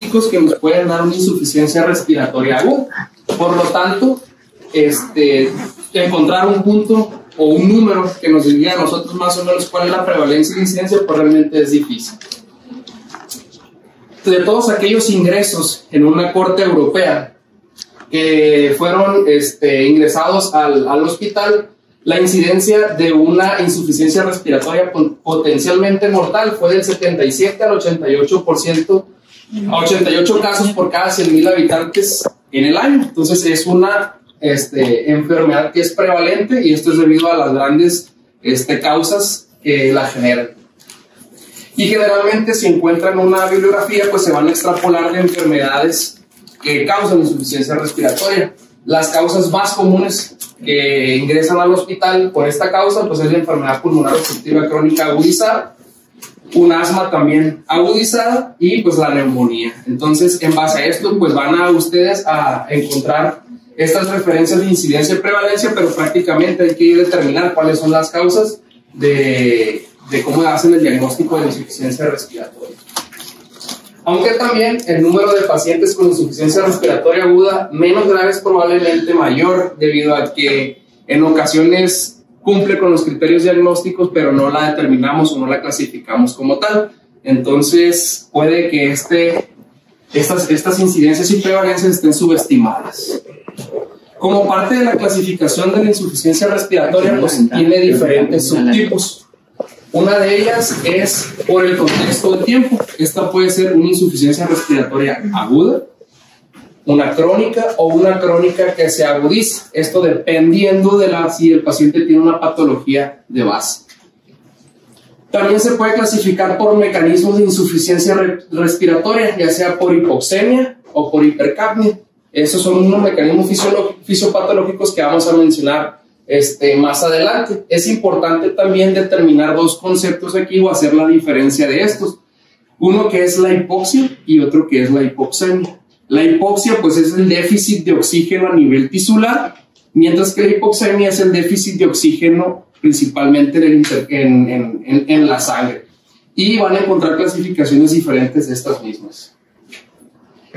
que nos pueden dar una insuficiencia respiratoria aguda. Por lo tanto, encontrar un punto o un número que nos diga a nosotros más o menos cuál es la prevalencia y la incidencia, pues realmente es difícil. De todos aquellos ingresos en una corte europea que fueron ingresados al hospital, la incidencia de una insuficiencia respiratoria potencialmente mortal fue del 77 al 88%, a 88 casos por cada 100,000 habitantes en el año. Entonces es una enfermedad que es prevalente, y esto es debido a las grandes causas que la generan. Y generalmente, si encuentran una bibliografía, pues se van a extrapolar de enfermedades que causan insuficiencia respiratoria. Las causas más comunes que ingresan al hospital por esta causa, pues es la enfermedad pulmonar obstructiva crónica agudizada, un asma también agudizada, y pues la neumonía. Entonces, en base a esto, pues van a ustedes a encontrar estas referencias de incidencia y prevalencia, pero prácticamente hay que ir a determinar cuáles son las causas de cómo hacen el diagnóstico de insuficiencia respiratoria. Aunque también el número de pacientes con insuficiencia respiratoria aguda menos grave es probablemente mayor, debido a que en ocasiones cumple con los criterios diagnósticos, pero no la determinamos o no la clasificamos como tal. Entonces puede que estas incidencias y prevalencias estén subestimadas. Como parte de la clasificación de la insuficiencia respiratoria, pues tiene diferentes subtipos. Una de ellas es por el contexto de tiempo. Esta puede ser una insuficiencia respiratoria aguda, una crónica o una crónica que se agudiza. Esto dependiendo de si el paciente tiene una patología de base. También se puede clasificar por mecanismos de insuficiencia respiratoria, ya sea por hipoxemia o por hipercapnia. Esos son unos mecanismos fisiopatológicos que vamos a mencionar más adelante. Es importante también determinar dos conceptos aquí o hacer la diferencia de estos. Uno que es la hipoxia y otro que es la hipoxemia. La hipoxia pues es el déficit de oxígeno a nivel tisular, mientras que la hipoxemia es el déficit de oxígeno principalmente en la sangre. Y van a encontrar clasificaciones diferentes de estas mismas.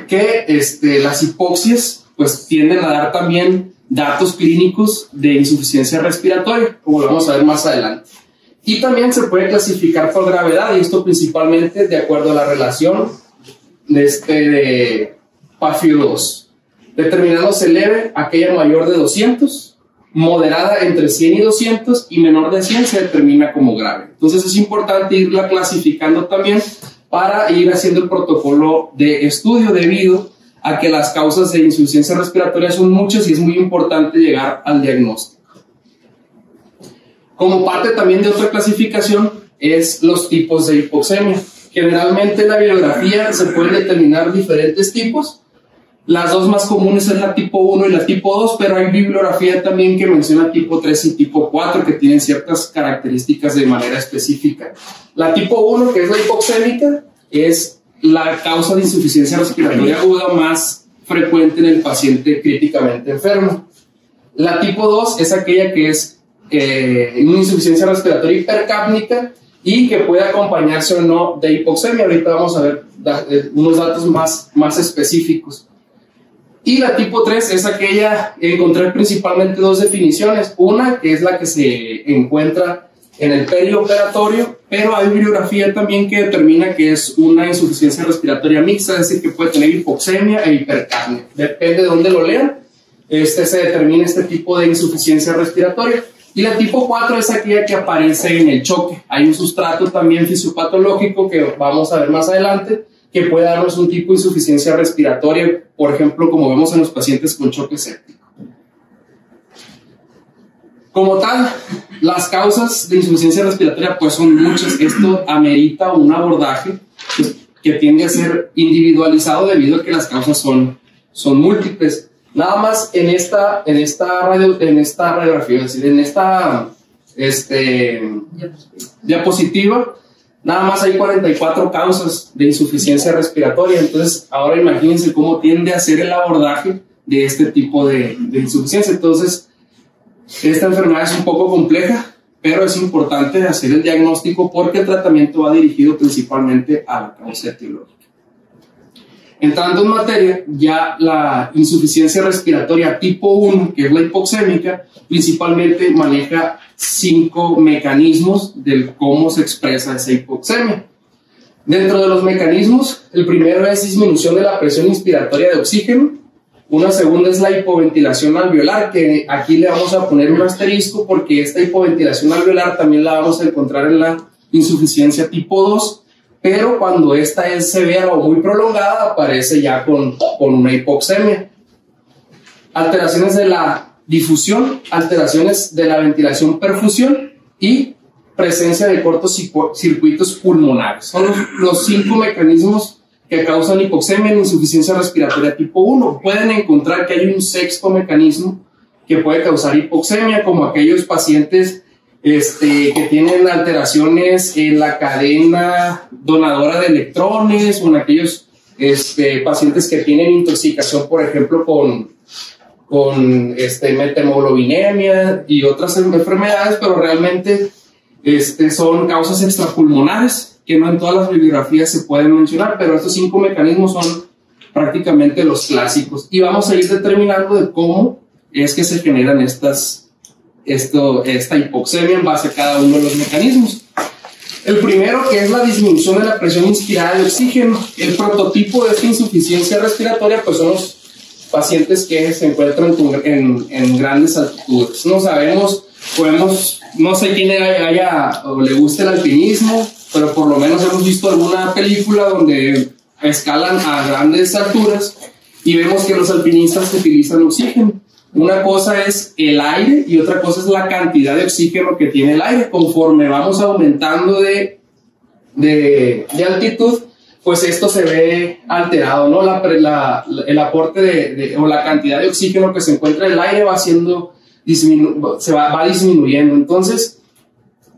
Que las hipoxias pues tienden a dar también datos clínicos de insuficiencia respiratoria, como lo vamos a ver más adelante. Y también se puede clasificar por gravedad, y esto principalmente de acuerdo a la relación de PaFIO2, determinándose leve aquella mayor de 200, moderada entre 100 y 200, y menor de 100 se determina como grave. Entonces es importante irla clasificando también para ir haciendo el protocolo de estudio, debido a que las causas de insuficiencia respiratoria son muchas y es muy importante llegar al diagnóstico. Como parte también de otra clasificación es los tipos de hipoxemia. Generalmente en la bibliografía se pueden determinar diferentes tipos. Las dos más comunes es la tipo 1 y la tipo 2, pero hay bibliografía también que menciona tipo 3 y tipo 4, que tienen ciertas características de manera específica. La tipo 1, que es la hipoxémica, es la causa de insuficiencia respiratoria aguda más frecuente en el paciente críticamente enfermo. La tipo 2 es aquella que es una insuficiencia respiratoria hipercápnica y que puede acompañarse o no de hipoxemia. Ahorita vamos a ver unos datos más específicos. Y la tipo 3 es aquella, encontré principalmente dos definiciones. Una que es la que se encuentra en el perioperatorio, pero hay bibliografía también que determina que es una insuficiencia respiratoria mixta, es decir, que puede tener hipoxemia e hipercapnia. Depende de dónde lo lean, se determina este tipo de insuficiencia respiratoria. Y la tipo 4 es aquella que aparece en el choque. Hay un sustrato también fisiopatológico que vamos a ver más adelante, que puede darnos un tipo de insuficiencia respiratoria, por ejemplo, como vemos en los pacientes con choque séptico. Como tal, las causas de insuficiencia respiratoria pues son muchas. Esto amerita un abordaje que tiende a ser individualizado debido a que las causas son múltiples. Nada más en esta radiografía, es decir, en esta diapositiva, nada más hay 44 causas de insuficiencia respiratoria. Entonces, ahora imagínense cómo tiende a ser el abordaje de este tipo de insuficiencia. Entonces, esta enfermedad es un poco compleja, pero es importante hacer el diagnóstico porque el tratamiento va dirigido principalmente a la causa etiológica. Entrando en materia, ya la insuficiencia respiratoria tipo 1, que es la hipoxémica, principalmente maneja 5 mecanismos de cómo se expresa esa hipoxemia. Dentro de los mecanismos, el primero es disminución de la presión inspiratoria de oxígeno. Una segunda es la hipoventilación alveolar, que aquí le vamos a poner un asterisco porque esta hipoventilación alveolar también la vamos a encontrar en la insuficiencia tipo 2, pero cuando esta es severa o muy prolongada aparece ya con una hipoxemia. Alteraciones de la difusión, alteraciones de la ventilación-perfusión y presencia de cortos circuitos pulmonares. Son los 5 mecanismos que causan hipoxemia en insuficiencia respiratoria tipo 1. Pueden encontrar que hay un 6º mecanismo que puede causar hipoxemia, como aquellos pacientes que tienen alteraciones en la cadena donadora de electrones, o en aquellos pacientes que tienen intoxicación, por ejemplo, con metemoglobinemia y otras enfermedades, pero realmente son causas extrapulmonares que no en todas las bibliografías se pueden mencionar, pero estos 5 mecanismos son prácticamente los clásicos. Y vamos a ir determinando de cómo es que se generan esta hipoxemia en base a cada uno de los mecanismos. El primero, que es la disminución de la presión inspirada de oxígeno. El prototipo de esta insuficiencia respiratoria pues son los pacientes que se encuentran en grandes altitudes. No sabemos, no sé quién haya o le guste el alpinismo, pero por lo menos hemos visto alguna película donde escalan a grandes alturas y vemos que los alpinistas utilizan oxígeno. Una cosa es el aire y otra cosa es la cantidad de oxígeno que tiene el aire. Conforme vamos aumentando de altitud, pues esto se ve alterado, ¿no? El aporte o la cantidad de oxígeno que se encuentra en el aire va disminuyendo. Entonces,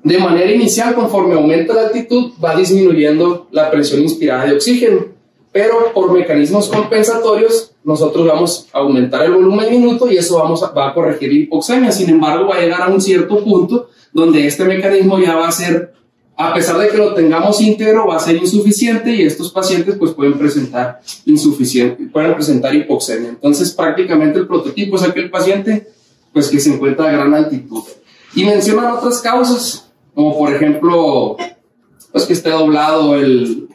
de manera inicial, conforme aumenta la altitud, va disminuyendo la presión inspirada de oxígeno, pero por mecanismos compensatorios, nosotros vamos a aumentar el volumen minuto y eso va a corregir la hipoxemia. Sin embargo, va a llegar a un cierto punto donde este mecanismo ya va a ser, a pesar de que lo tengamos íntegro, va a ser insuficiente y estos pacientes pues pueden presentar hipoxemia. Entonces, prácticamente el prototipo es aquel paciente pues que se encuentra a gran altitud. Y mencionan otras causas, como por ejemplo, pues que esté doblado el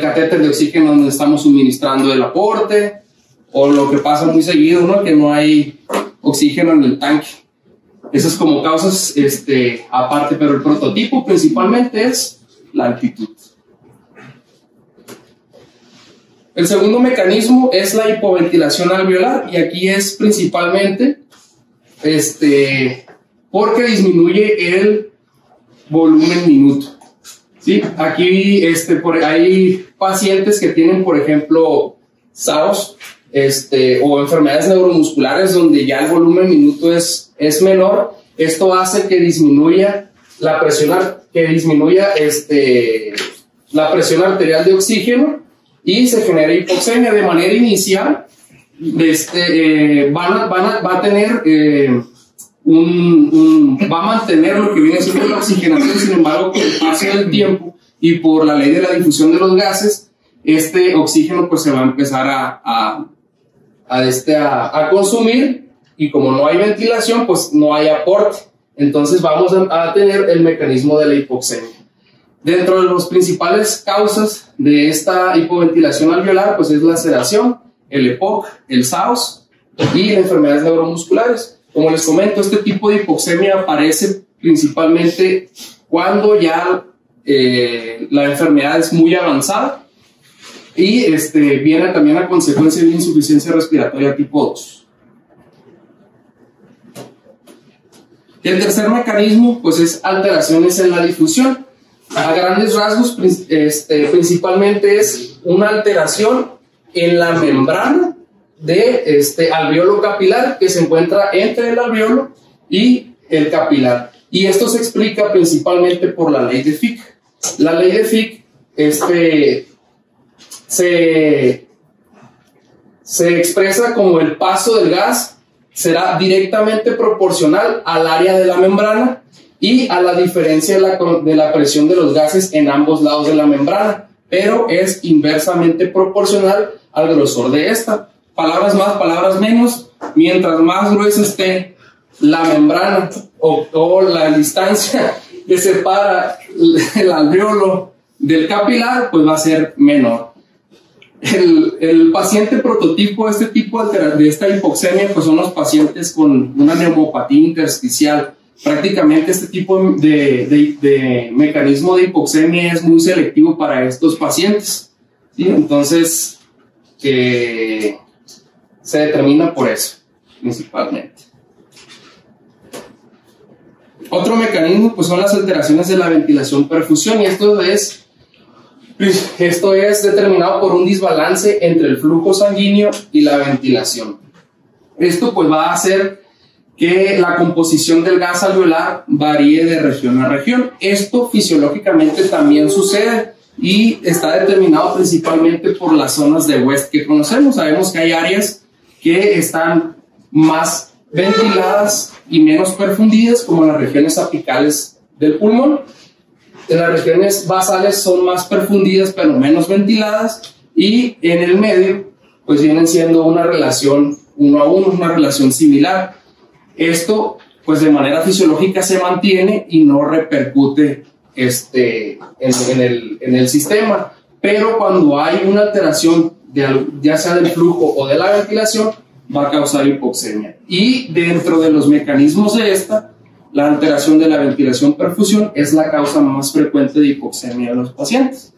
catéter de oxígeno donde estamos suministrando el aporte, o lo que pasa muy seguido, ¿no? Que no hay oxígeno en el tanque. Esas como causas aparte, pero el prototipo principalmente es la altitud. El segundo mecanismo es la hipoventilación alveolar, y aquí es principalmente porque disminuye el volumen minuto. ¿Sí? Aquí hay pacientes que tienen, por ejemplo, SARS o enfermedades neuromusculares donde ya el volumen minuto es menor. Esto hace que disminuya la presión arterial de oxígeno y se genera hipoxemia. De manera inicial va a mantener lo que viene siendo la oxigenación. Sin embargo, con el paso del tiempo y por la ley de la difusión de los gases, este oxígeno pues se va a empezar a consumir, y como no hay ventilación pues no hay aporte. Entonces vamos a tener el mecanismo de la hipoxemia. Dentro de las principales causas de esta hipoventilación alveolar pues es la sedación, el EPOC, el SAOS y enfermedades neuromusculares. Como les comento, este tipo de hipoxemia aparece principalmente cuando ya la enfermedad es muy avanzada y viene también a consecuencia de una insuficiencia respiratoria tipo 2. El tercer mecanismo pues es alteraciones en la difusión. A grandes rasgos, principalmente es una alteración en la membrana de alveolo capilar que se encuentra entre el alveolo y el capilar, y esto se explica principalmente por la ley de Fick. La ley de Fick se expresa como el paso del gas será directamente proporcional al área de la membrana y a la diferencia de la presión de los gases en ambos lados de la membrana. pero es inversamente proporcional al grosor de esta. Palabras más, palabras menos, mientras más gruesa esté la membrana o la distancia que separa el alveolo del capilar, pues va a ser menor. El paciente prototipo de este tipo de esta hipoxemia, pues son los pacientes con una neumopatía intersticial. Prácticamente este tipo de mecanismo de hipoxemia es muy selectivo para estos pacientes, ¿sí? Entonces se determina por eso principalmente. Otro mecanismo pues son las alteraciones de la ventilación-perfusión, y esto es determinado por un desbalance entre el flujo sanguíneo y la ventilación. Esto pues va a hacer que la composición del gas alveolar varíe de región a región. Esto fisiológicamente también sucede y está determinado principalmente por las zonas de West que conocemos. Sabemos que hay áreas que están más ventiladas y menos perfundidas, como las regiones apicales del pulmón. En las regiones basales son más perfundidas pero menos ventiladas, y en el medio pues vienen siendo una relación 1 a 1, una relación similar. Esto pues de manera fisiológica se mantiene y no repercute en el sistema, pero cuando hay una alteración ya sea del flujo o de la ventilación, va a causar hipoxemia. Y dentro de los mecanismos de la alteración de la ventilación-perfusión es la causa más frecuente de hipoxemia en los pacientes.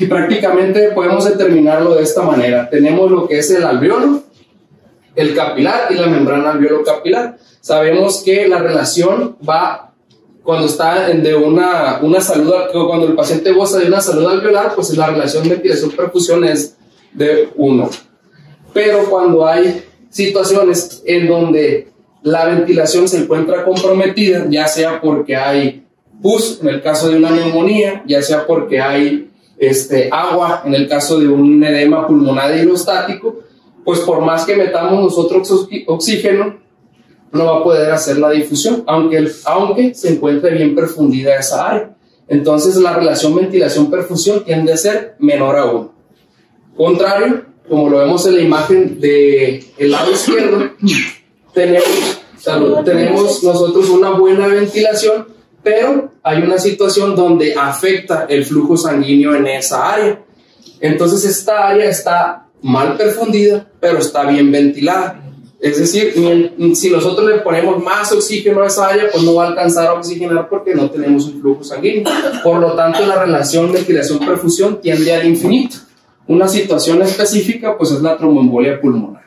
Y prácticamente podemos determinarlo de esta manera. Tenemos lo que es el alveolo, el capilar y la membrana alveolo-capilar. Sabemos que la relación va, cuando está de una salud, cuando el paciente goza de una salud alveolar, pues la relación ventilación-perfusión es de 1. Pero cuando hay situaciones en donde la ventilación se encuentra comprometida, ya sea porque hay pus en el caso de una neumonía, ya sea porque hay agua en el caso de un edema pulmonar hidrostático, pues por más que metamos nosotros oxígeno, no va a poder hacer la difusión, aunque se encuentre bien perfundida esa área. Entonces la relación ventilación-perfusión tiende a ser menor a 1. Contrario, como lo vemos en la imagen del lado izquierdo, tenemos nosotros una buena ventilación, pero hay una situación donde afecta el flujo sanguíneo en esa área. Entonces esta área está mal perfundida, pero está bien ventilada. Es decir, si nosotros le ponemos más oxígeno a esa área, pues no va a alcanzar a oxigenar porque no tenemos un flujo sanguíneo. Por lo tanto, la relación ventilación-perfusión tiende al infinito. Una situación específica pues es la tromboembolia pulmonar.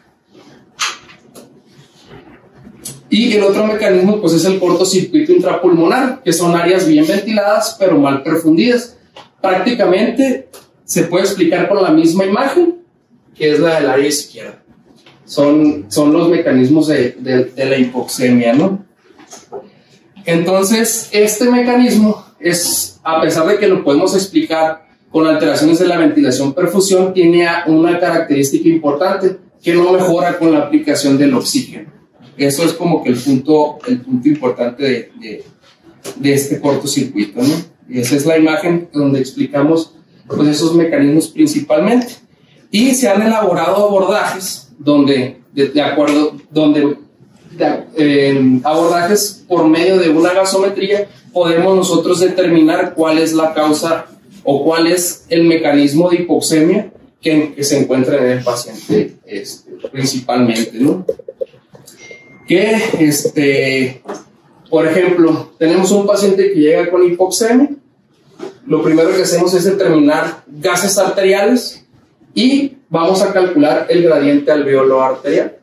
Y el otro mecanismo pues es el cortocircuito intrapulmonar, que son áreas bien ventiladas pero mal perfundidas. Prácticamente se puede explicar con la misma imagen, que es la del área izquierda. Son los mecanismos de la hipoxemia, ¿no? Entonces, este mecanismo es, a pesar de que lo podemos explicar con alteraciones de la ventilación-perfusión, tiene una característica importante, que no mejora con la aplicación del oxígeno. Eso es como que el punto importante de este cortocircuito, ¿no? Y esa es la imagen donde explicamos pues, esos mecanismos principalmente. Y se han elaborado abordajes abordajes por medio de una gasometría podemos nosotros determinar cuál es la causa o cuál es el mecanismo de hipoxemia que se encuentra en el paciente principalmente, ¿no? Por ejemplo, tenemos un paciente que llega con hipoxemia. Lo primero que hacemos es determinar gases arteriales y vamos a calcular el gradiente alveolo arterial.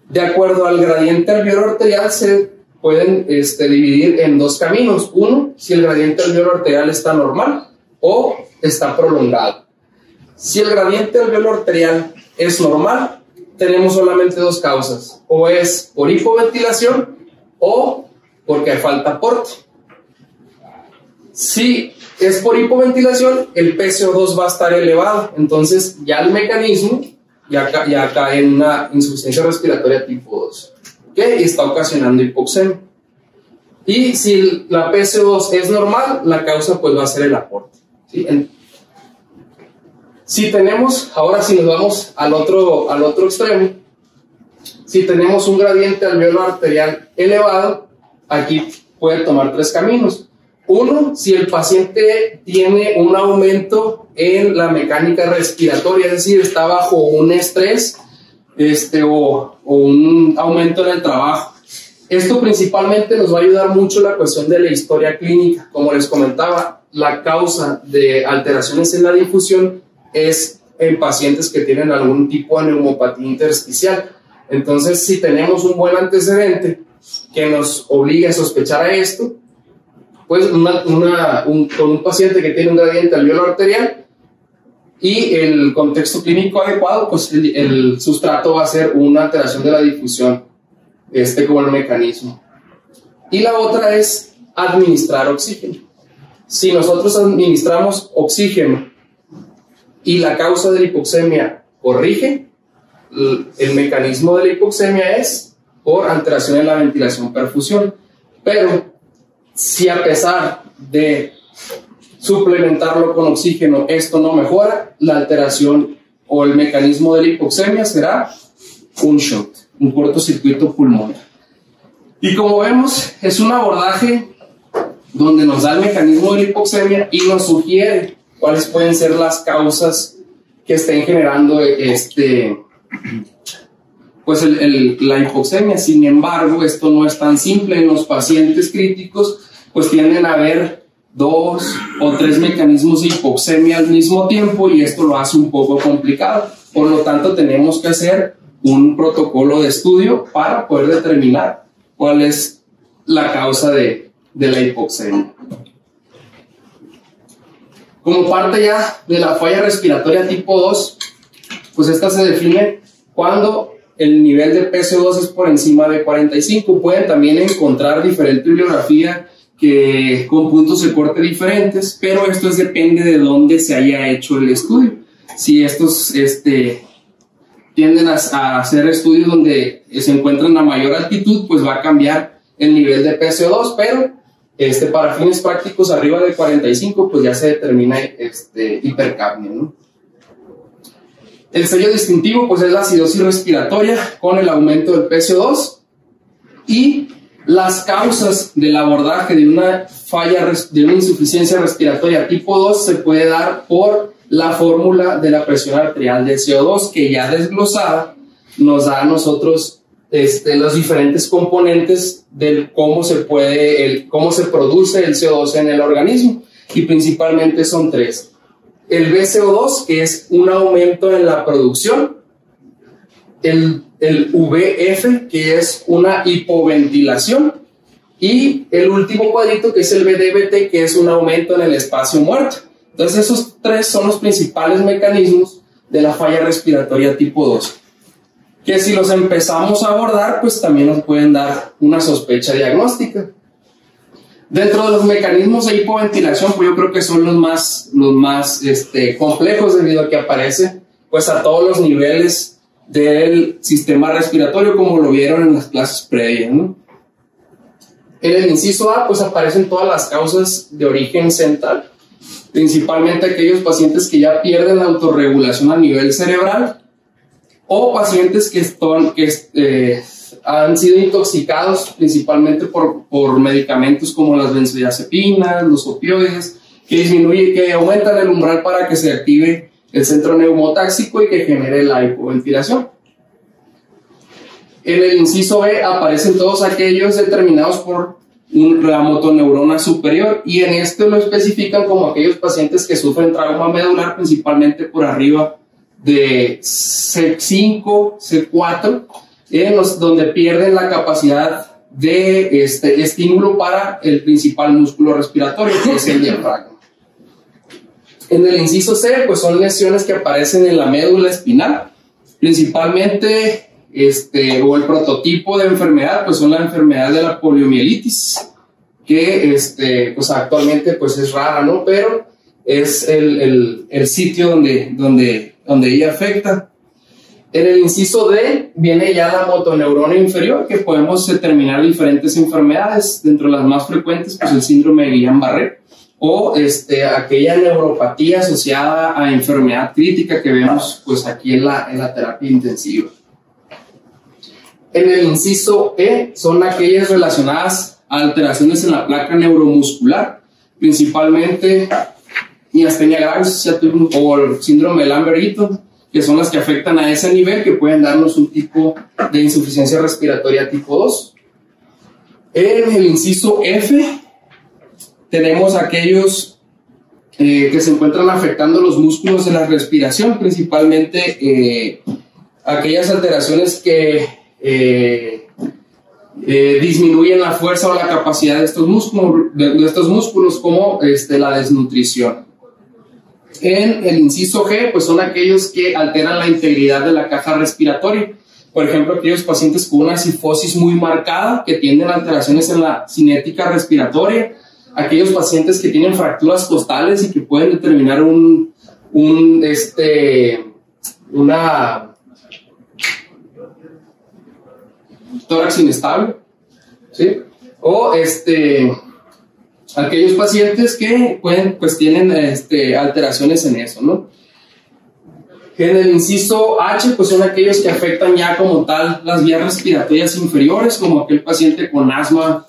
De acuerdo al gradiente alveolo arterial se pueden dividir en dos caminos. Uno, si el gradiente alveolo arterial está normal o está prolongado. Si el gradiente alveolo arterial es normal, tenemos solamente dos causas: o es por hipoventilación o porque falta aporte. Si es por hipoventilación, el PCO2 va a estar elevado, entonces ya el mecanismo ya cae en una insuficiencia respiratoria tipo 2, que está ocasionando hipoxemia. Y si la PCO2 es normal, la causa pues va a ser el aporte, ¿sí? Si tenemos, ahora si nos vamos al otro extremo, si tenemos un gradiente alveolar arterial elevado, aquí puede tomar tres caminos. Uno, si el paciente tiene un aumento en la mecánica respiratoria, es decir, está bajo un estrés o un aumento en el trabajo. Esto principalmente nos va a ayudar mucho la cuestión de la historia clínica. Como les comentaba, la causa de alteraciones en la difusión es en pacientes que tienen algún tipo de neumopatía intersticial. Entonces, si tenemos un buen antecedente que nos obligue a sospechar a esto, pues con un paciente que tiene un gradiente alveolar arterial y el contexto clínico adecuado, pues el sustrato va a ser una alteración de la difusión, como el mecanismo. Y la otra es administrar oxígeno. Si nosotros administramos oxígeno y la causa de la hipoxemia corrige, el mecanismo de la hipoxemia es por alteración en la ventilación-perfusión. Pero si a pesar de suplementarlo con oxígeno esto no mejora, la alteración o el mecanismo de la hipoxemia será un shock, un cortocircuito pulmonar. Y como vemos, es un abordaje donde nos da el mecanismo de la hipoxemia y nos sugiere cuáles pueden ser las causas que estén generando la hipoxemia. Sin embargo, esto no es tan simple. En los pacientes críticos pues tienden a haber 2 o 3 mecanismos de hipoxemia al mismo tiempo y esto lo hace un poco complicado. Por lo tanto, tenemos que hacer un protocolo de estudio para poder determinar cuál es la causa de la hipoxemia. Como parte ya de la falla respiratoria tipo 2, pues esta se define cuando el nivel de PCO2 es por encima de 45. Pueden también encontrar diferente bibliografía con puntos de corte diferentes, pero esto depende de dónde se haya hecho el estudio. Si estos tienden a hacer estudios donde se encuentran a mayor altitud, pues va a cambiar el nivel de PCO2, pero para fines prácticos arriba de 45 pues ya se determina hipercapnia, ¿no? El sello distintivo pues es la acidosis respiratoria con el aumento del PCO2, y las causas del abordaje de una insuficiencia respiratoria tipo 2 se puede dar por la fórmula de la presión arterial de CO2, que ya desglosada nos da a nosotros los diferentes componentes del cómo se produce el CO2 en el organismo, y principalmente son 3. El VCO2, que es un aumento en la producción, el VF, que es una hipoventilación, y el último cuadrito, que es el VDBT, que es un aumento en el espacio muerto. Entonces esos 3 son los principales mecanismos de la falla respiratoria tipo 2, que si los empezamos a abordar, pues también nos pueden dar una sospecha diagnóstica. Dentro de los mecanismos de hipoventilación, pues yo creo que son los más complejos, debido a que aparece pues a todos los niveles del sistema respiratorio, como lo vieron en las clases previas, ¿no? En el inciso A pues aparecen todas las causas de origen central, principalmente aquellos pacientes que ya pierden la autorregulación a nivel cerebral, o pacientes que han sido intoxicados principalmente por medicamentos como las benzodiazepinas, los opioides, que aumentan el umbral para que se active el centro neumotáxico y que genere la hipoventilación. En el inciso B aparecen todos aquellos determinados por la motoneurona superior, y en esto lo especifican como aquellos pacientes que sufren trauma medular, principalmente por arriba de C5, C4, donde pierden la capacidad de estímulo para el principal músculo respiratorio, que es el diafragma. En el inciso C, pues son lesiones que aparecen en la médula espinal, principalmente, o el prototipo de enfermedad, pues son la enfermedad de la poliomielitis, que pues actualmente pues es rara, ¿no? Pero es el sitio donde ella afecta. En el inciso D viene ya la motoneurona inferior, que podemos determinar diferentes enfermedades. Dentro de las más frecuentes, pues el síndrome de Guillain-Barré, o aquella neuropatía asociada a enfermedad crítica que vemos pues aquí en la terapia intensiva. En el inciso E son aquellas relacionadas a alteraciones en la placa neuromuscular, principalmente miastenia gravis o el síndrome de Lambert-Eaton, que son las que afectan a ese nivel, que pueden darnos un tipo de insuficiencia respiratoria tipo 2. En el inciso F tenemos aquellos que se encuentran afectando los músculos de la respiración, principalmente aquellas alteraciones que disminuyen la fuerza o la capacidad de estos músculos, como la desnutrición. En el inciso G, pues son aquellos que alteran la integridad de la caja respiratoria. Por ejemplo, aquellos pacientes con una cifosis muy marcada, que tienen alteraciones en la cinética respiratoria, aquellos pacientes que tienen fracturas costales y que pueden determinar una tórax inestable, ¿sí? O aquellos pacientes que tienen alteraciones en eso, ¿no? En el inciso H, pues son aquellos que afectan ya como tal las vías respiratorias inferiores, como aquel paciente con asma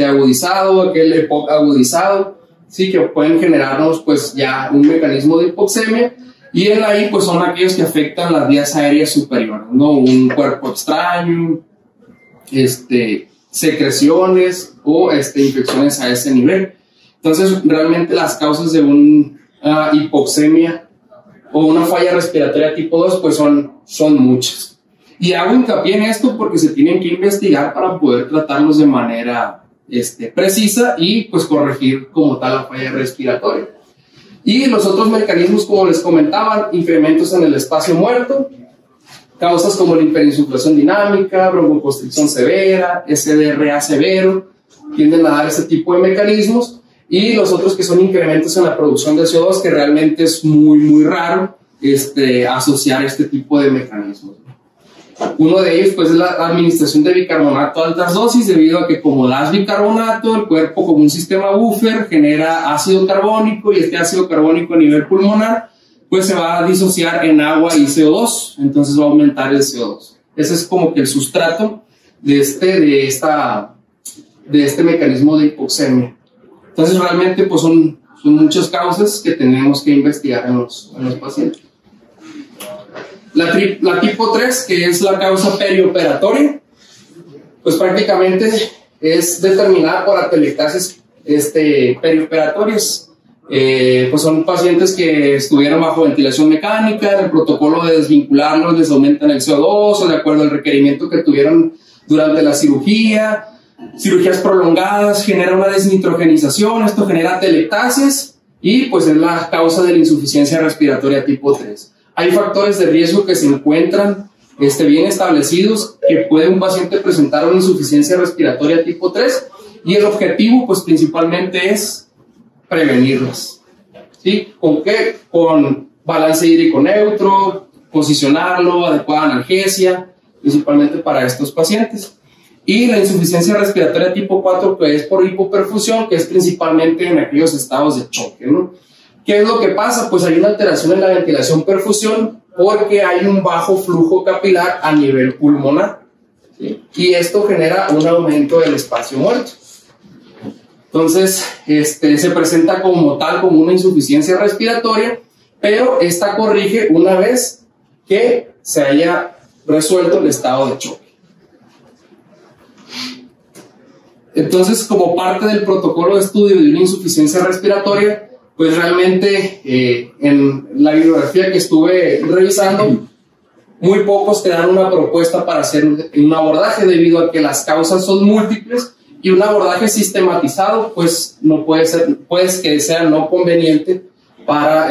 agudizado, aquel EPOC agudizado, sí, que pueden generarnos pues ya un mecanismo de hipoxemia. Y en la I, pues son aquellos que afectan las vías aéreas superiores, ¿no? Un cuerpo extraño, secreciones o infecciones a ese nivel. Entonces, realmente las causas de una hipoxemia o una falla respiratoria tipo 2, pues son muchas. Y hago hincapié en esto porque se tienen que investigar para poder tratarlos de manera precisa y pues corregir como tal la falla respiratoria. Y los otros mecanismos, como les comentaba, incrementos en el espacio muerto, causas como la hiperinsuflación dinámica, broncoconstricción severa, SDRA severo, tienden a dar ese tipo de mecanismos. Y los otros que son incrementos en la producción de CO2, que realmente es muy, muy raro asociar este tipo de mecanismos. Uno de ellos pues es la administración de bicarbonato a altas dosis, debido a que como das bicarbonato, el cuerpo como un sistema buffer genera ácido carbónico, y este ácido carbónico a nivel pulmonar pues se va a disociar en agua y CO2, entonces va a aumentar el CO2. Ese es como que el sustrato de este mecanismo de hipoxemia. Entonces realmente pues son muchas causas que tenemos que investigar en los pacientes. La tipo 3, que es la causa perioperatoria, pues prácticamente es determinada por atelectasis perioperatorias. Pues son pacientes que estuvieron bajo ventilación mecánica, en el protocolo de desvincularlos les aumentan el CO2 o de acuerdo al requerimiento que tuvieron durante la cirugía. Cirugías prolongadas genera una desnitrogenización, esto genera atelectasias y pues es la causa de la insuficiencia respiratoria tipo 3. Hay factores de riesgo que se encuentran bien establecidos que puede un paciente presentar una insuficiencia respiratoria tipo 3 y el objetivo pues principalmente es prevenirlas. ¿Sí? ¿Con qué? Con balance hídrico neutro, posicionarlo, adecuada analgesia, principalmente para estos pacientes. Y la insuficiencia respiratoria tipo 4, que es por hipoperfusión, que es principalmente en aquellos estados de choque, ¿no? ¿Qué es lo que pasa? Pues hay una alteración en la ventilación-perfusión porque hay un bajo flujo capilar a nivel pulmonar, ¿sí? Y esto genera un aumento del espacio muerto. Entonces, se presenta como tal, como una insuficiencia respiratoria, pero esta corrige una vez que se haya resuelto el estado de choque. Entonces, como parte del protocolo de estudio de una insuficiencia respiratoria, pues realmente en la bibliografía que estuve revisando, muy pocos te dan una propuesta para hacer un abordaje, debido a que las causas son múltiples y un abordaje sistematizado pues no puede ser, pues que sea no conveniente para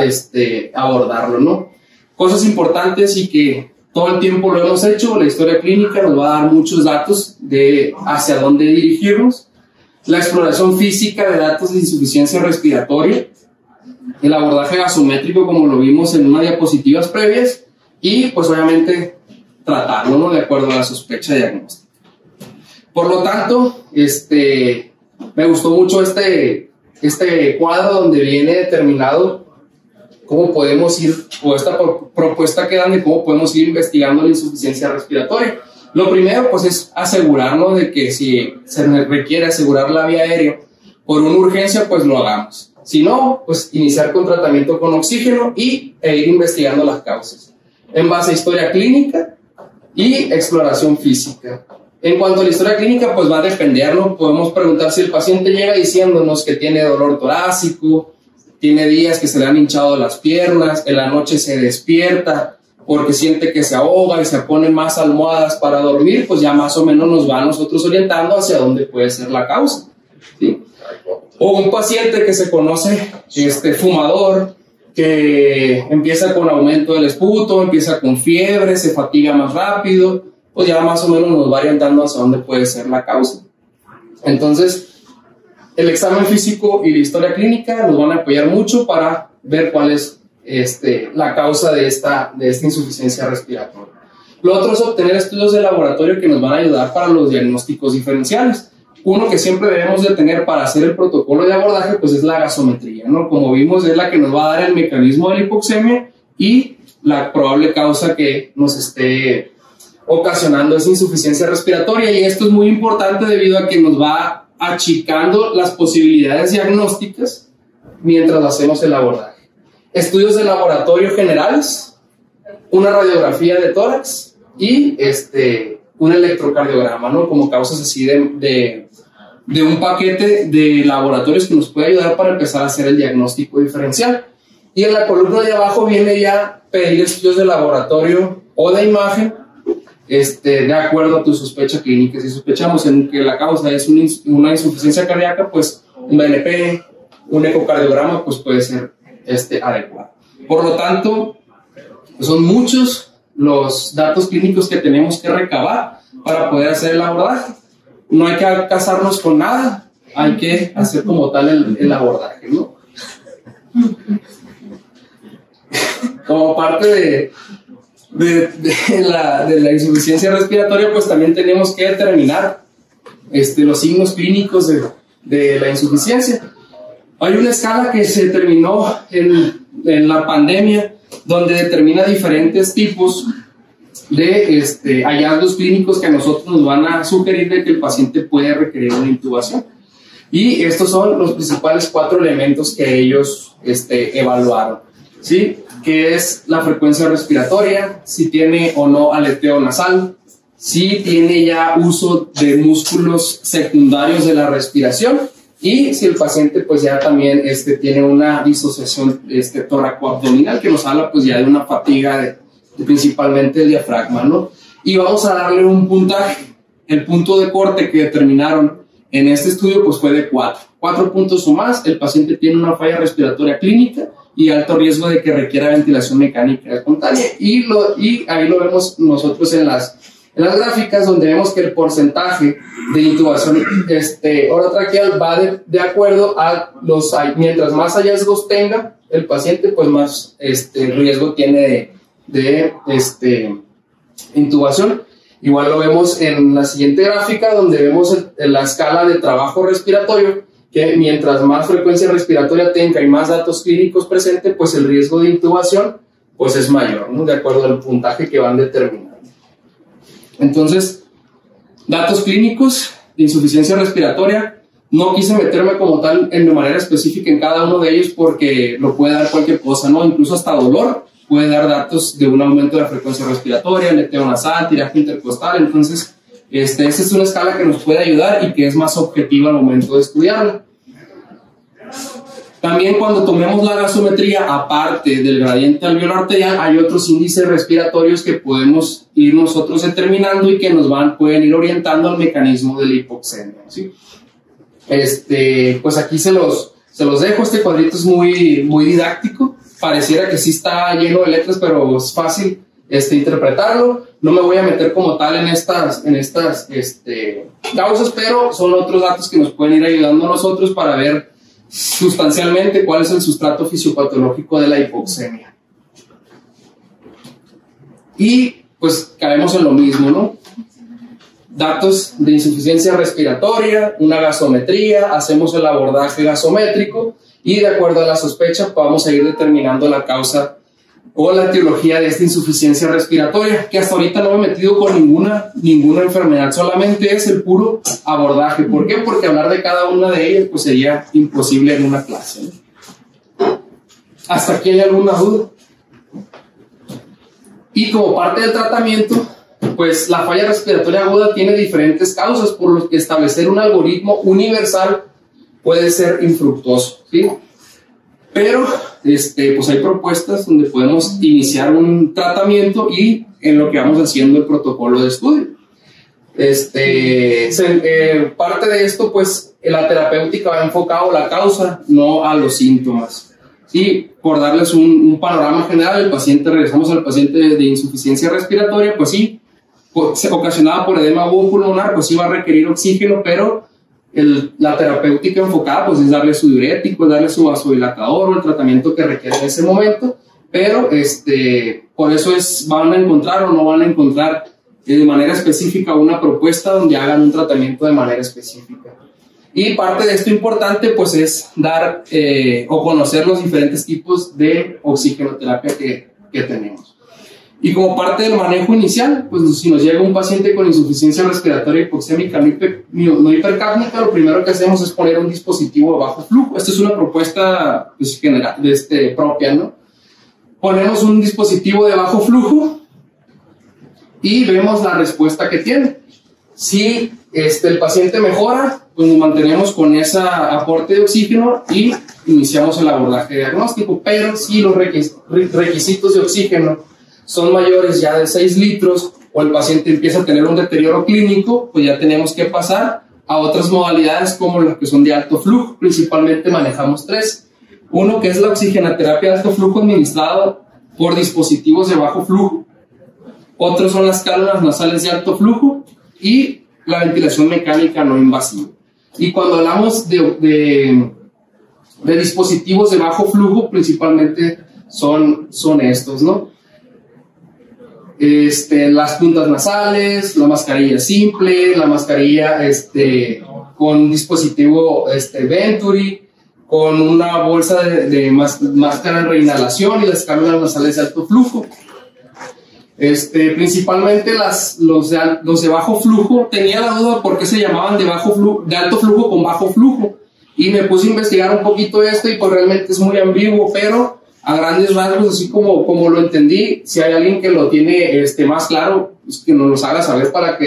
abordarlo, ¿no? Cosas importantes y que todo el tiempo lo hemos hecho, la historia clínica nos va a dar muchos datos de hacia dónde dirigirnos, la exploración física de datos de insuficiencia respiratoria, el abordaje gasométrico como lo vimos en unas diapositivas previas y pues obviamente tratarlo, ¿no? De acuerdo a la sospecha diagnóstica. Por lo tanto, me gustó mucho este este cuadro donde viene determinado cómo podemos ir, o esta propuesta que dan de cómo podemos ir investigando la insuficiencia respiratoria. Lo primero, pues, es asegurarnos de que si se requiere asegurar la vía aérea por una urgencia, pues lo hagamos. Si no, pues iniciar con tratamiento con oxígeno e ir investigando las causas. En base a historia clínica y exploración física. En cuanto a la historia clínica, pues va a depender, ¿no? Podemos preguntar si el paciente llega diciéndonos que tiene dolor torácico, tiene días que se le han hinchado las piernas, en la noche se despierta porque siente que se ahoga y se pone más almohadas para dormir, pues ya más o menos nos va a nosotros orientando hacia dónde puede ser la causa, ¿sí? O un paciente que se conoce fumador, que empieza con aumento del esputo, empieza con fiebre, se fatiga más rápido, pues ya más o menos nos va orientando hacia dónde puede ser la causa. Entonces, el examen físico y la historia clínica nos van a apoyar mucho para ver cuál es la causa de esta insuficiencia respiratoria. Lo otro es obtener estudios de laboratorio que nos van a ayudar para los diagnósticos diferenciales. Uno que siempre debemos de tener para hacer el protocolo de abordaje, pues es la gasometría, ¿no? Como vimos, es la que nos va a dar el mecanismo de la hipoxemia y la probable causa que nos esté ocasionando esa insuficiencia respiratoria. Y esto es muy importante debido a que nos va achicando las posibilidades diagnósticas mientras hacemos el abordaje. Estudios de laboratorio generales, una radiografía de tórax y un electrocardiograma, ¿no? Como causas así de un paquete de laboratorios que nos puede ayudar para empezar a hacer el diagnóstico diferencial. Y en la columna de abajo viene ya pedir estudios de laboratorio o de imagen de acuerdo a tu sospecha clínica. Si sospechamos en que la causa es una insuficiencia cardíaca, pues un BNP, un ecocardiograma, pues puede ser adecuado. Por lo tanto, pues son muchos los datos clínicos que tenemos que recabar para poder hacer el abordaje. No hay que casarnos con nada, hay que hacer como tal el abordaje, ¿no? Como parte de la insuficiencia respiratoria, pues también tenemos que determinar los signos clínicos de la insuficiencia. Hay una escala que se determinó en la pandemia, donde determina diferentes tipos de hallazgos clínicos que a nosotros nos van a sugerir de que el paciente puede requerir una intubación. Y estos son los principales 4 elementos que ellos evaluaron, ¿sí? Que es la frecuencia respiratoria, si tiene o no aleteo nasal, si tiene ya uso de músculos secundarios de la respiración y si el paciente pues ya también tiene una disociación tóraco-abdominal que nos habla pues ya de una fatiga principalmente del diafragma, ¿no? Y vamos a darle un puntaje. El punto de corte que determinaron en este estudio pues fue de 4 puntos o más. El paciente tiene una falla respiratoria clínica y alto riesgo de que requiera ventilación mecánica espontánea. Y ahí lo vemos nosotros en las gráficas, donde vemos que el porcentaje de intubación orotraqueal va de acuerdo a mientras más hallazgos tenga el paciente, pues más riesgo tiene de intubación. Igual lo vemos en la siguiente gráfica, donde vemos la escala de trabajo respiratorio, que mientras más frecuencia respiratoria tenga y más datos clínicos presentes, pues el riesgo de intubación pues es mayor, ¿no? De acuerdo al puntaje que van determinando. Entonces, datos clínicos de insuficiencia respiratoria, no quise meterme como tal de manera específica en cada uno de ellos porque lo puede dar cualquier cosa, ¿no? Incluso hasta dolor puede dar datos de un aumento de la frecuencia respiratoria, aleteo nasal, tiraje intercostal. Entonces, esta es una escala que nos puede ayudar y que es más objetiva al momento de estudiarla. También cuando tomemos la gasometría, aparte del gradiente alveolar arterial, hay otros índices respiratorios que podemos ir nosotros determinando y que nos pueden ir orientando al mecanismo de la hipoxemia, ¿sí? Pues aquí se los dejo. Este cuadrito es muy, muy didáctico. Pareciera que sí está lleno de letras, pero es fácil interpretarlo. No me voy a meter como tal en estas causas, pero son otros datos que nos pueden ir ayudando a nosotros para ver sustancialmente cuál es el sustrato fisiopatológico de la hipoxemia. Y pues caemos en lo mismo, ¿no? datos de insuficiencia respiratoria, una gasometría, hacemos el abordaje gasométrico y de acuerdo a la sospecha vamos a ir determinando la causa o la etiología de esta insuficiencia respiratoria, que hasta ahorita no me he metido con ninguna enfermedad, solamente es el puro abordaje. ¿Por qué? Porque hablar de cada una de ellas pues sería imposible en una clase, ¿no? ¿Hasta aquí hay alguna duda? Y como parte del tratamiento, pues la falla respiratoria aguda tiene diferentes causas, por lo que establecer un algoritmo universal puede ser infructuoso, ¿sí? Pero pues hay propuestas donde podemos iniciar un tratamiento y en lo que vamos haciendo el protocolo de estudio. Parte de esto, pues la terapéutica va enfocado a la causa, no a los síntomas. Y por darles un panorama general, regresamos al paciente de insuficiencia respiratoria, pues sí, ocasionada por edema agudo pulmonar, pues sí va a requerir oxígeno, pero la terapéutica enfocada pues es darle su diurético, darle su vasodilatador o el tratamiento que requiere en ese momento, pero por eso van a encontrar o no van a encontrar de manera específica una propuesta donde hagan un tratamiento de manera específica. Y parte de esto importante pues es dar o conocer los diferentes tipos de oxigenoterapia que tenemos. Y como parte del manejo inicial, pues si nos llega un paciente con insuficiencia respiratoria hipoxémica no hipercápnica, lo primero que hacemos es poner un dispositivo de bajo flujo. Esta es una propuesta pues, general, propia, ¿no? Ponemos un dispositivo de bajo flujo y vemos la respuesta que tiene. Si el paciente mejora, pues nos mantenemos con ese aporte de oxígeno y iniciamos el abordaje diagnóstico. Pero si los requisitos de oxígeno son mayores ya de 6 litros o el paciente empieza a tener un deterioro clínico, pues ya tenemos que pasar a otras modalidades como las que son de alto flujo. Principalmente manejamos 3. Uno que es la oxigenoterapia de alto flujo administrada por dispositivos de bajo flujo. Otros son las cánulas nasales de alto flujo y la ventilación mecánica no invasiva. Y cuando hablamos de dispositivos de bajo flujo, principalmente son estos, ¿no? Las puntas nasales, la mascarilla simple, la mascarilla con dispositivo Venturi, con una bolsa de máscara de reinhalación y las cánulas nasales de alto flujo. Principalmente los de bajo flujo, tenía la duda por qué se llamaban de alto flujo con bajo flujo, y me puse a investigar un poquito esto y pues realmente es muy ambiguo, pero a grandes rasgos, así como lo entendí, si hay alguien que lo tiene más claro, pues que nos lo haga saber para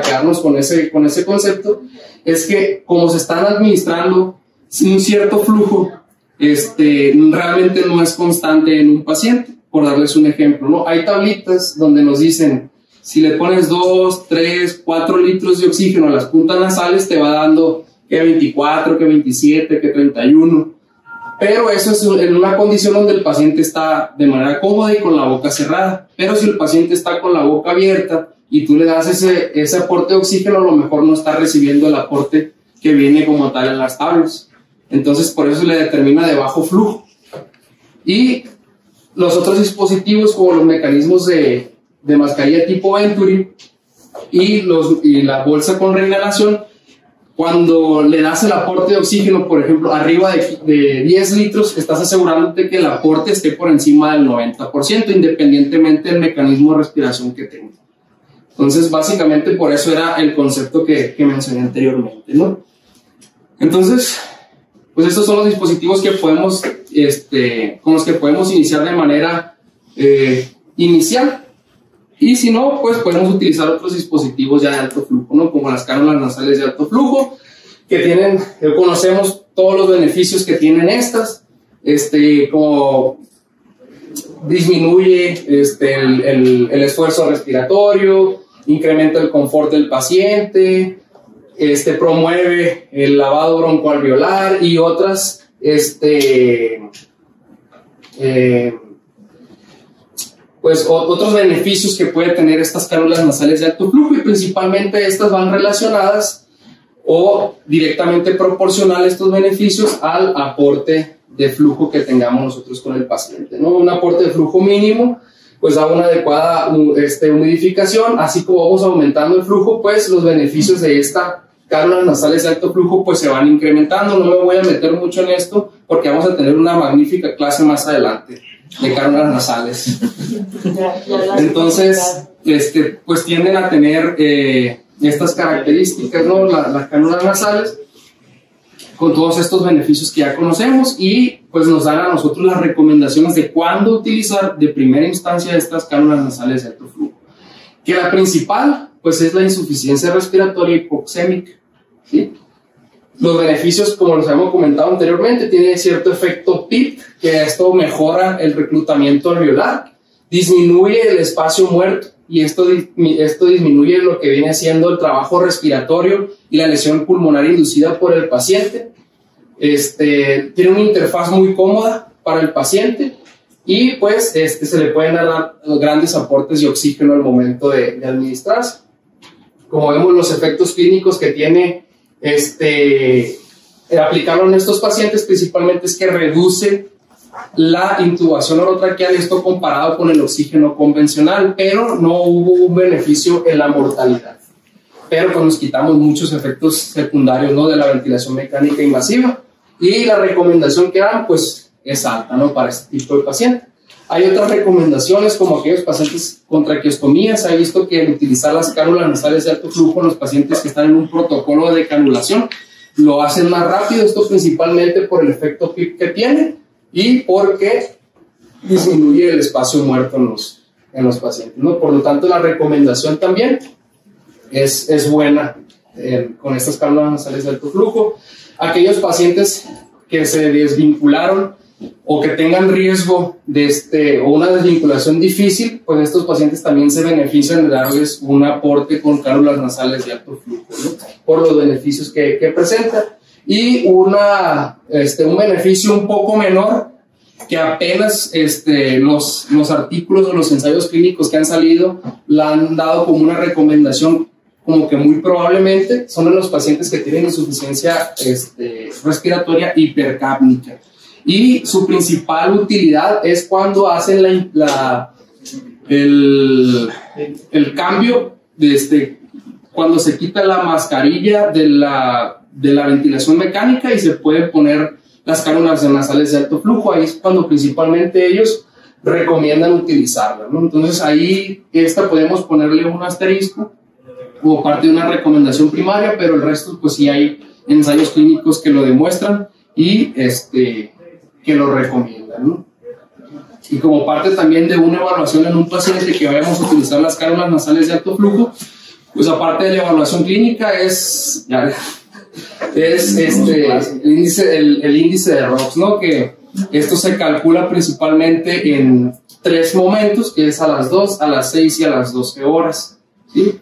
quedarnos con ese concepto. Es que como se están administrando un cierto flujo, realmente no es constante en un paciente. Por darles un ejemplo, ¿no? Hay tablitas donde nos dicen, si le pones 2, 3, 4 litros de oxígeno a las puntas nasales, te va dando que 24, que 27, que 31. Pero eso es en una condición donde el paciente está de manera cómoda y con la boca cerrada. Pero si el paciente está con la boca abierta y tú le das ese aporte de oxígeno, a lo mejor no está recibiendo el aporte que viene como tal en las tablas. Entonces, por eso se le determina de bajo flujo. Y los otros dispositivos, como los mecanismos de mascarilla tipo Venturi y la bolsa con reinhalación, cuando le das el aporte de oxígeno, por ejemplo, arriba de 10 litros, estás asegurándote que el aporte esté por encima del 90%, independientemente del mecanismo de respiración que tenga. Entonces, básicamente, por eso era el concepto que mencioné anteriormente, ¿no? Entonces, pues estos son los dispositivos que podemos, con los que podemos iniciar de manera inicial. Y si no, pues podemos utilizar otros dispositivos ya de alto flujo, ¿no? Como las cánulas nasales de alto flujo, que conocemos todos los beneficios que tienen estas, como disminuye el esfuerzo respiratorio, incrementa el confort del paciente, promueve el lavado broncoalveolar y otras, pues otros beneficios que puede tener estas cánulas nasales de alto flujo, y principalmente estas van relacionadas o directamente proporcional estos beneficios al aporte de flujo que tengamos nosotros con el paciente, ¿no? Un aporte de flujo mínimo pues da una adecuada humidificación. Así como vamos aumentando el flujo, pues los beneficios de esta cánulas nasales de alto flujo pues se van incrementando. No me voy a meter mucho en esto porque vamos a tener una magnífica clase más adelante de cánulas nasales. Entonces, pues tienden a tener estas características, ¿no? Las cánulas nasales, con todos estos beneficios que ya conocemos, y pues nos dan a nosotros las recomendaciones de cuándo utilizar de primera instancia estas cánulas nasales de alto flujo. Que la principal pues es la insuficiencia respiratoria hipoxémica, ¿sí? Los beneficios, como los habíamos comentado anteriormente, tiene cierto efecto PIP, que esto mejora el reclutamiento alveolar, disminuye el espacio muerto, y esto disminuye lo que viene siendo el trabajo respiratorio y la lesión pulmonar inducida por el paciente. Tiene una interfaz muy cómoda para el paciente, y pues se le pueden dar grandes aportes de oxígeno al momento de administrarse. Como vemos, los efectos clínicos que tiene aplicarlo en estos pacientes principalmente es que reduce la intubación orotraqueal, esto comparado con el oxígeno convencional, pero no hubo un beneficio en la mortalidad. Pero pues nos quitamos muchos efectos secundarios, ¿no?, de la ventilación mecánica invasiva, y la recomendación que dan pues es alta, ¿no?, para este tipo de paciente. Hay otras recomendaciones, como aquellos pacientes con traqueostomía. Se ha visto que el utilizar las cánulas nasales de alto flujo en los pacientes que están en un protocolo de canulación lo hacen más rápido, esto principalmente por el efecto PIP que tiene y porque disminuye el espacio muerto en los pacientes, ¿no? Por lo tanto, la recomendación también es buena con estas cánulas nasales de alto flujo. Aquellos pacientes que se desvincularon o que tengan riesgo de o una desvinculación difícil, pues estos pacientes también se benefician de darles un aporte con cánulas nasales de alto flujo, ¿no?, por los beneficios que presenta. Y un beneficio un poco menor, que apenas los artículos o los ensayos clínicos que han salido la han dado como una recomendación, como que muy probablemente son en los pacientes que tienen insuficiencia respiratoria hipercápnica. Y su principal utilidad es cuando hacen el cambio, cuando se quita la mascarilla de la ventilación mecánica y se pueden poner las cánulas nasales de alto flujo. Ahí es cuando principalmente ellos recomiendan utilizarla, ¿no? Entonces ahí podemos ponerle un asterisco como parte de una recomendación primaria, pero el resto pues sí hay ensayos clínicos que lo demuestran y que lo recomiendan, ¿no? Y como parte también de una evaluación en un paciente que vayamos a utilizar las cánulas nasales de alto flujo, pues aparte de la evaluación clínica es el índice de ROX, ¿no?, que esto se calcula principalmente en 3 momentos, que es a las 2, a las 6 y a las 12 horas, ¿sí?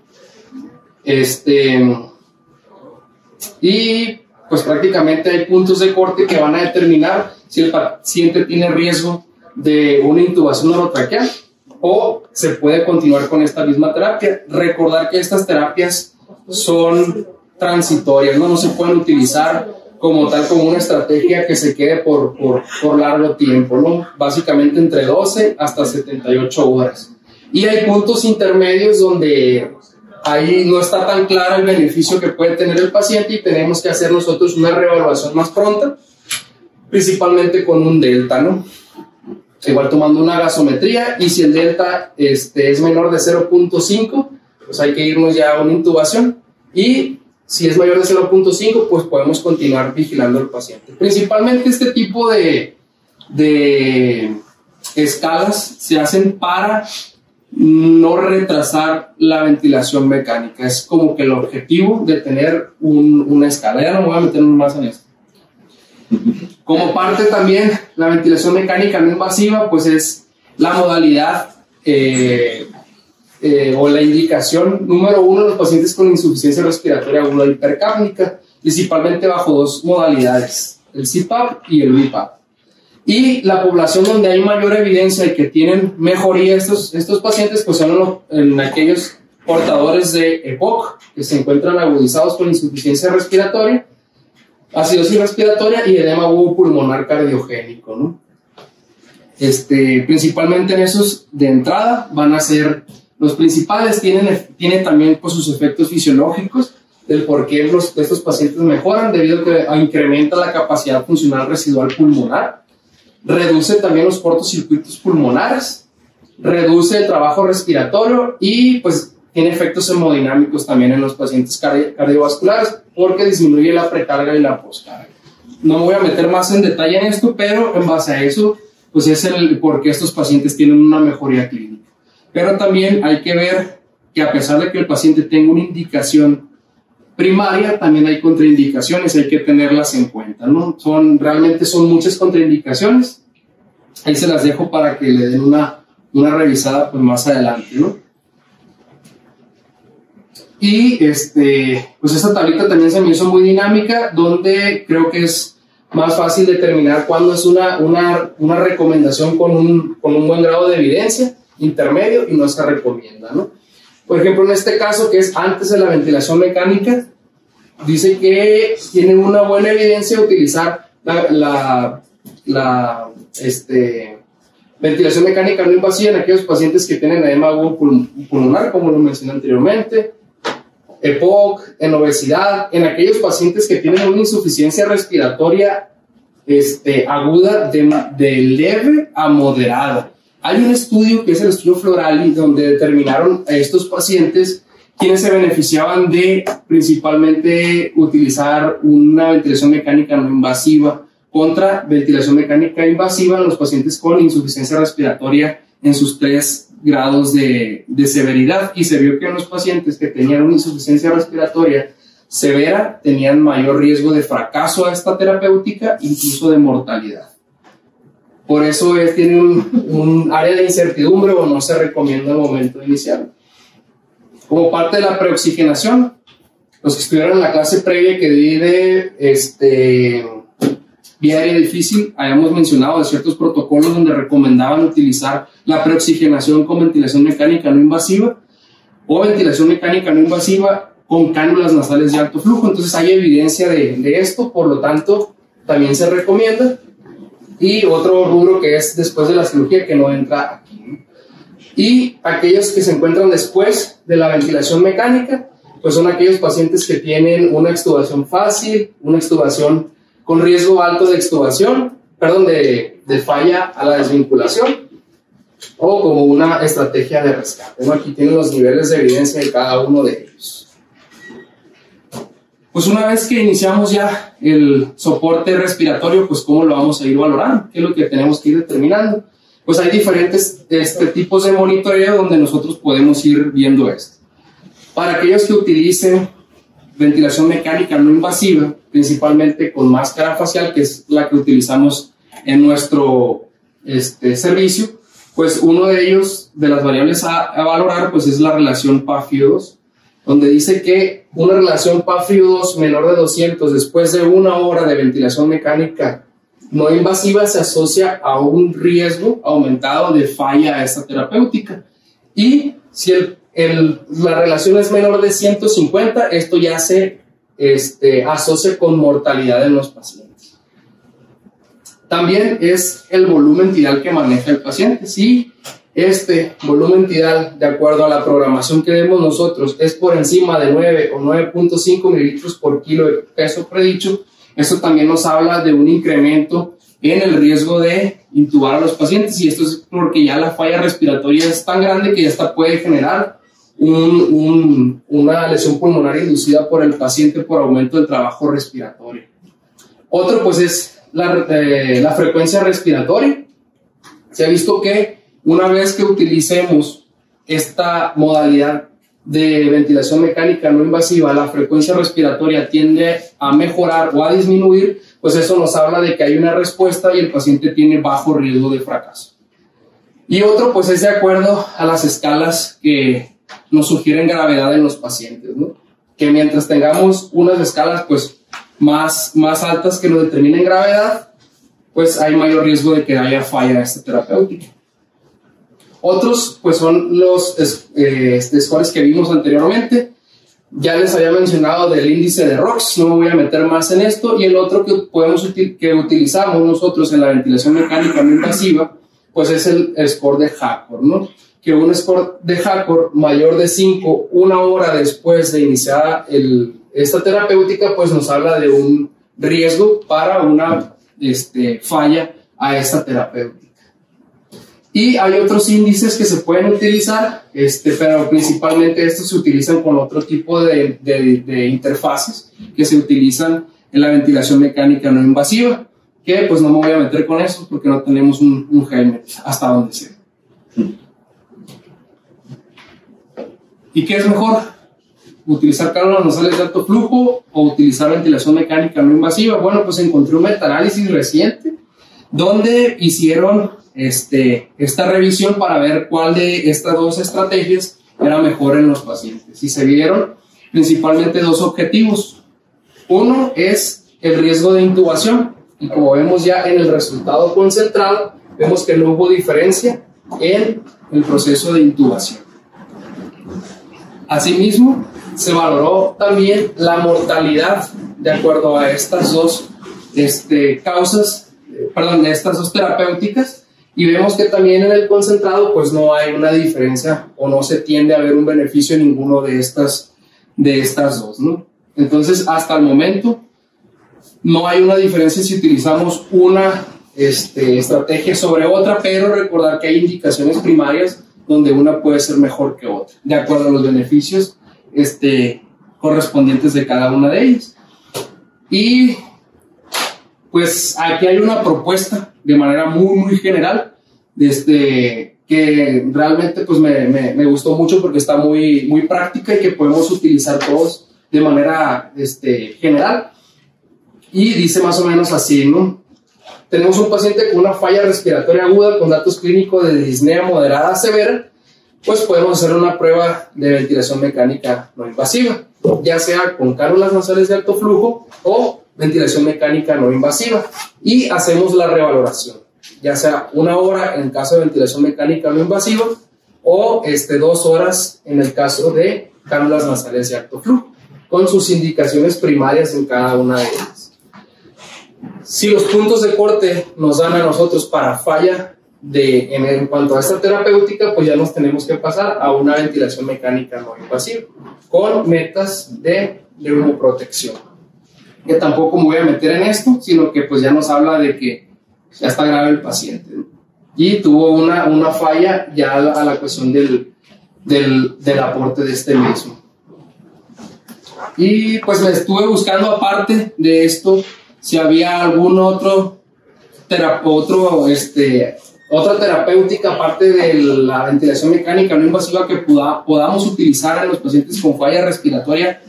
Y pues prácticamente hay puntos de corte que van a determinar si el paciente tiene riesgo de una intubación orotraqueal o se puede continuar con esta misma terapia. Recordar que estas terapias son transitorias, no se pueden utilizar como tal, como una estrategia que se quede por largo tiempo, ¿no? Básicamente entre 12 hasta 78 horas. Y hay puntos intermedios donde ahí no está tan claro el beneficio que puede tener el paciente y tenemos que hacer nosotros una reevaluación más pronta, principalmente con un delta, ¿no? Igual tomando una gasometría, y si el delta es menor de 0.5, pues hay que irnos ya a una intubación, y si es mayor de 0.5, pues podemos continuar vigilando al paciente. Principalmente este tipo de escalas se hacen para no retrasar la ventilación mecánica. Es como que el objetivo de tener una escala. Ya no me voy a meter más en esto. Como parte también, la ventilación mecánica no invasiva, pues es la modalidad o la indicación número 1 de los pacientes con insuficiencia respiratoria aguda hipercápnica, principalmente bajo 2 modalidades, el CPAP y el BiPAP. Y la población donde hay mayor evidencia y que tienen mejoría estos pacientes, pues son en aquellos portadores de EPOC, que se encuentran agudizados con insuficiencia respiratoria, acidosis respiratoria y edema pulmonar cardiogénico, ¿no? Principalmente en esos de entrada van a ser los principales. Tienen también pues, sus efectos fisiológicos del por qué estos pacientes mejoran, debido a que incrementa la capacidad funcional residual pulmonar, reduce también los cortocircuitos pulmonares, reduce el trabajo respiratorio y pues tiene efectos hemodinámicos también en los pacientes cardiovasculares porque disminuye la precarga y la poscarga. No me voy a meter más en detalle en esto, pero en base a eso pues es el por qué estos pacientes tienen una mejoría clínica. Pero también hay que ver que a pesar de que el paciente tenga una indicación primaria, también hay contraindicaciones, hay que tenerlas en cuenta, ¿no? Realmente son muchas contraindicaciones. Ahí se las dejo para que le den una revisada pues, más adelante, ¿no? Y pues esta tablita también se me hizo muy dinámica, donde creo que es más fácil determinar cuándo es una recomendación con un buen grado de evidencia, intermedio, y no se recomienda, ¿no? Por ejemplo, en este caso, que es antes de la ventilación mecánica, dice que tienen una buena evidencia de utilizar la ventilación mecánica no invasiva en aquellos pacientes que tienen edema agudo pulmonar, como lo mencioné anteriormente, EPOC, en obesidad, en aquellos pacientes que tienen una insuficiencia respiratoria aguda de leve a moderada. Hay un estudio que es el estudio Florali, donde determinaron a estos pacientes quienes se beneficiaban de principalmente utilizar una ventilación mecánica no invasiva contra ventilación mecánica invasiva en los pacientes con insuficiencia respiratoria en sus 3 grados de severidad, y se vio que en los pacientes que tenían una insuficiencia respiratoria severa tenían mayor riesgo de fracaso a esta terapéutica, incluso de mortalidad. Por eso tiene un área de incertidumbre o no se recomienda al momento inicial. Como parte de la preoxigenación, los que estuvieron en la clase previa que di de vía aérea difícil, habíamos mencionado de ciertos protocolos donde recomendaban utilizar la preoxigenación con ventilación mecánica no invasiva o ventilación mecánica no invasiva con cánulas nasales de alto flujo. Entonces hay evidencia de esto, por lo tanto también se recomienda. Y otro rubro que es después de la cirugía, que no entra aquí, ¿no? Y aquellos que se encuentran después de la ventilación mecánica, pues son aquellos pacientes que tienen una extubación fácil, una extubación con riesgo alto de extubación, de falla a la desvinculación, o como una estrategia de rescate, ¿no? Aquí tienen los niveles de evidencia de cada uno de ellos. Pues una vez que iniciamos ya el soporte respiratorio, pues cómo lo vamos a ir valorando, qué es lo que tenemos que ir determinando. Pues hay diferentes tipos de monitoreo donde nosotros podemos ir viendo esto. Para aquellos que utilicen ventilación mecánica no invasiva, principalmente con máscara facial, que es la que utilizamos en nuestro servicio, pues uno de ellos, de las variables a valorar, pues es la relación PaFIO2, donde dice que una relación PaFIO2 menor de 200 después de 1 hora de ventilación mecánica no invasiva se asocia a un riesgo aumentado de falla a esta terapéutica. Y si la relación es menor de 150, esto ya se asocia con mortalidad en los pacientes. También es el volumen tidal que maneja el paciente. Si este volumen tidal, de acuerdo a la programación que vemos nosotros, es por encima de 9 o 9.5 mililitros por kilo de peso predicho, esto también nos habla de un incremento en el riesgo de intubar a los pacientes, y esto es porque ya la falla respiratoria es tan grande que ya hasta puede generar una lesión pulmonar inducida por el paciente por aumento del trabajo respiratorio. Otro pues es la frecuencia respiratoria. Se ha visto que una vez que utilicemos esta modalidad de ventilación mecánica no invasiva, la frecuencia respiratoria tiende a mejorar o a disminuir, pues eso nos habla de que hay una respuesta y el paciente tiene bajo riesgo de fracaso. Y otro pues es de acuerdo a las escalas que nos sugieren gravedad en los pacientes, ¿no? Que mientras tengamos unas escalas pues más altas que nos determinen gravedad, pues hay mayor riesgo de que haya falla a esta terapéutica. Otros pues son los scores que vimos anteriormente. Ya les había mencionado del índice de ROX, no me voy a meter más en esto. Y el otro que utilizamos nosotros en la ventilación mecánica no invasiva, pues es el score de Hackor, ¿no? Que un score de Hackor mayor de 5, una hora después de iniciar esta terapéutica, pues nos habla de un riesgo para una falla a esta terapéutica. Y hay otros índices que se pueden utilizar, pero principalmente estos se utilizan con otro tipo de interfaces que se utilizan en la ventilación mecánica no invasiva, que pues no me voy a meter con eso porque no tenemos un helmet hasta donde sea. ¿Y qué es mejor? ¿Utilizar cánulas nasales de alto flujo o utilizar ventilación mecánica no invasiva? Bueno, pues encontré un metaanálisis reciente donde hicieron esta revisión para ver cuál de estas dos estrategias era mejor en los pacientes. Y se vieron principalmente dos objetivos. Uno es el riesgo de intubación. Y como vemos ya en el resultado concentrado, vemos que no hubo diferencia en el proceso de intubación. Asimismo, se valoró también la mortalidad de acuerdo a estas dos estas dos terapéuticas, y vemos que también en el concentrado pues no hay una diferencia o no se tiende a ver un beneficio en ninguno de estas dos, ¿no? Entonces, hasta el momento no hay una diferencia si utilizamos una estrategia sobre otra, pero recordar que hay indicaciones primarias donde una puede ser mejor que otra, de acuerdo a los beneficios correspondientes de cada una de ellas. Y pues aquí hay una propuesta de manera muy general, que realmente pues me gustó mucho porque está muy práctica y que podemos utilizar todos de manera general. Y dice más o menos así, ¿no? Tenemos un paciente con una falla respiratoria aguda con datos clínicos de disnea moderada a severa, pues podemos hacer una prueba de ventilación mecánica no invasiva, ya sea con cánulas nasales de alto flujo o ventilación mecánica no invasiva, y hacemos la revaloración, ya sea una hora en el caso de ventilación mecánica no invasiva o 2 horas en el caso de cánulas nasales de alto flujo, con sus indicaciones primarias en cada una de ellas. Si los puntos de corte nos dan a nosotros para falla en cuanto a esta terapéutica, pues ya nos tenemos que pasar a una ventilación mecánica no invasiva con metas de neumoprotección, que tampoco me voy a meter en esto, sino que pues ya nos habla de que ya está grave el paciente, ¿no? Y tuvo una falla ya a la cuestión del aporte de este mismo. Y pues le estuve buscando, aparte de esto, si había algún otra terapéutica aparte de la ventilación mecánica no invasiva que podamos utilizar en los pacientes con falla respiratoria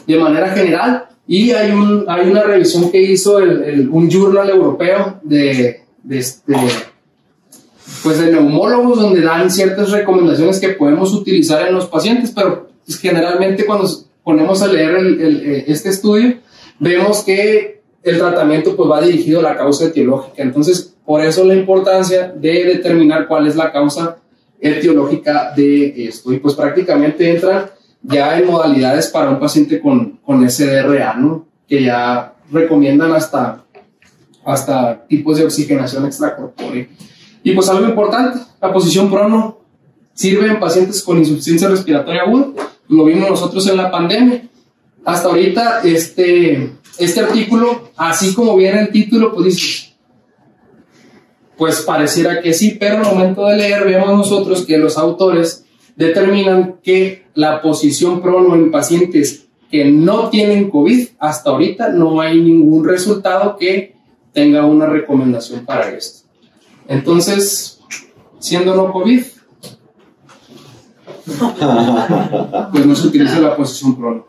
de manera general. Y hay una revisión que hizo un journal europeo de neumólogos, donde dan ciertas recomendaciones que podemos utilizar en los pacientes, pero pues, generalmente cuando ponemos a leer este estudio vemos que el tratamiento pues va dirigido a la causa etiológica. Entonces, por eso la importancia de determinar cuál es la causa etiológica de esto. Y pues prácticamente entran ya en modalidades para un paciente con SDRA, ¿no? Que ya recomiendan hasta tipos de oxigenación extracorpórea. Y pues algo importante, la posición prono sirve en pacientes con insuficiencia respiratoria aguda. Lo vimos nosotros en la pandemia. Hasta ahorita este artículo, así como viene el título, pues dice, pues pareciera que sí, pero al momento de leer vemos nosotros que los autores determinan que la posición prono en pacientes que no tienen COVID, hasta ahorita no hay ningún resultado que tenga una recomendación para esto. Entonces, siendo no COVID, pues no se utiliza la posición prono.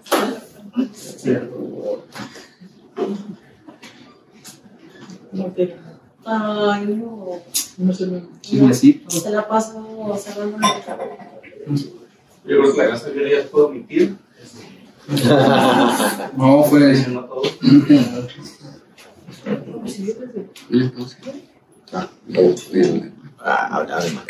Okay. Ay, no. No se la paso cerrando la cara. Yo creo que la casa yo ya puedo omitir. No, fue diciendo todo. Además.